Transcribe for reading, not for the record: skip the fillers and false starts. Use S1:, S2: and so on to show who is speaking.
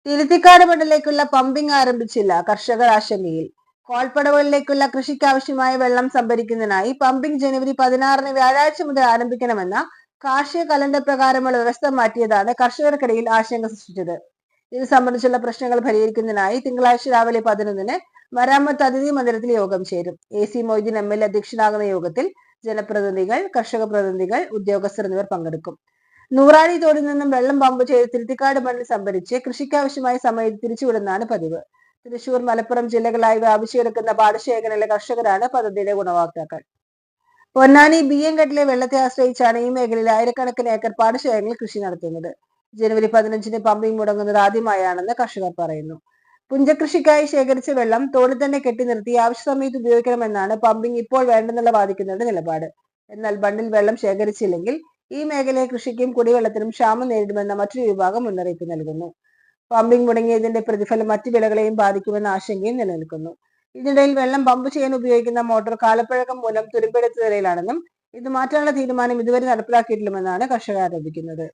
S1: Thiruthikkad ബണ്ടിലേക്കുള്ള pumping ആരംഭിച്ചില്ല, കർഷകർ ആശങ്കയിൽ. കോൾപ്പടവുകളിലേക്കുള്ള കൃഷിക്കാവശ്യമായ വെള്ളം സംഭരിക്കുന്നതിനായി pumping ജനുവരി 16 വ്യാഴാഴ്ച മുതൽ ആരംഭിക്കണമെന്ന കാർഷിക കലണ്ടർ പ്രകാരമുള്ള വ്യവസ്ഥ മാറ്റിയതാണ് കർഷകർക്കിടയിൽ ആശങ്ക സൃഷ്ടിച്ചത്. ഇത് സംബന്ധിച്ചുള്ള പ്രശ്നങ്ങൾ പരിഹരിക്കുന്നതിനായി തിങ്കളാഴ്ച രാവിലെ 11 മരാമത്ത് അതിഥി മന്ദിരത്തിൽ യോഗം ചേരും. AC മൊയ്തീൻ MLA അധ്യക്ഷനാകുന്ന യോഗത്തിൽ ജനപ്രതിനിധികൾ, കർഷക പ്രതിനിധികൾ, ഉദ്യോഗസ്ഥർ എന്നിവർ പങ്കെടുക്കും. നൂറാണി തോടിൽ നിന്നും വെള്ളം പമ്പ് ചെയ്ത് തിരുത്തിക്കാട് ബണ്ടിൽ സംഭരിച്ച് കൃഷിക്കാവശ്യമായ സമയത്ത് തിരിച്ചുവിടുന്നതാണ് പതിവ്. തൃശൂർ, മലപ്പുറം ജില്ലകളായി വ്യാപിച്ചു കിടക്കുന്ന പാടശേഖരങ്ങളിലെ കർഷകരാണ് പദ്ധതിയുടെ ഗുണഭോക്താക്കൾ. പൊന്നാനി ബിയ്യംകെട്ടിലെ വെള്ളത്തെ ആശ്രയിച്ചാണ് ഈ മേഖലയിൽ ആയിരക്കണക്കിന് ഏക്കർ പാടശേഖരങ്ങളിൽ കൃഷി നടത്തുന്നത്. ജനുവരി 15 പമ്പിംഗ് മുടങ്ങുന്നത് ആദ്യമായാണെന്ന് കർഷകർ പറയുന്നു. പുഞ്ചകൃഷിക്കായി ശേഖരിച്ച വെള്ളം തോടിൽ തന്നെ കെട്ടി നിർത്തി ആവശ്യ സമയത്ത് ഉപയോഗിക്കണമെന്നാണ് പമ്പിംഗ് ഇപ്പോൾ വേണ്ടെന്നുള്ള വാദിക്കുന്നവരുടെ നിലപാട്. എന്നാൽ ബണ്ടിൽ വെള്ളം ശേഖരിച്ചില്ലെങ്കിൽ ഈ മേഖലയിലെ കൃഷിക്കും കുടിവെള്ളത്തിനും ക്ഷാമം നേരിടുമെന്ന മറ്റൊരു വിഭാഗം മുന്നറിയിപ്പ് നൽകുന്നു. പമ്പിംഗ് മുടങ്ങിയതിന്റെ പ്രതിഫലം മറ്റു വിളകളെയും ബാധിക്കുമെന്ന ആശങ്കയും നിലനിൽക്കുന്നു. ഇതിനിടയിൽ വെള്ളം പമ്പ് ചെയ്യാൻ ഉപയോഗിക്കുന്ന മോട്ടോർ കാലപ്പഴക്കം മൂലം തുരുമ്പെടുത്ത നിലയിലാണെന്നും ഇത് മാറ്റാനുള്ള തീരുമാനം ഇതുവരെ നടപ്പിലാക്കിയിട്ടില്ലെന്നാണ് കർഷകർ ആരോപിക്കുന്നത്.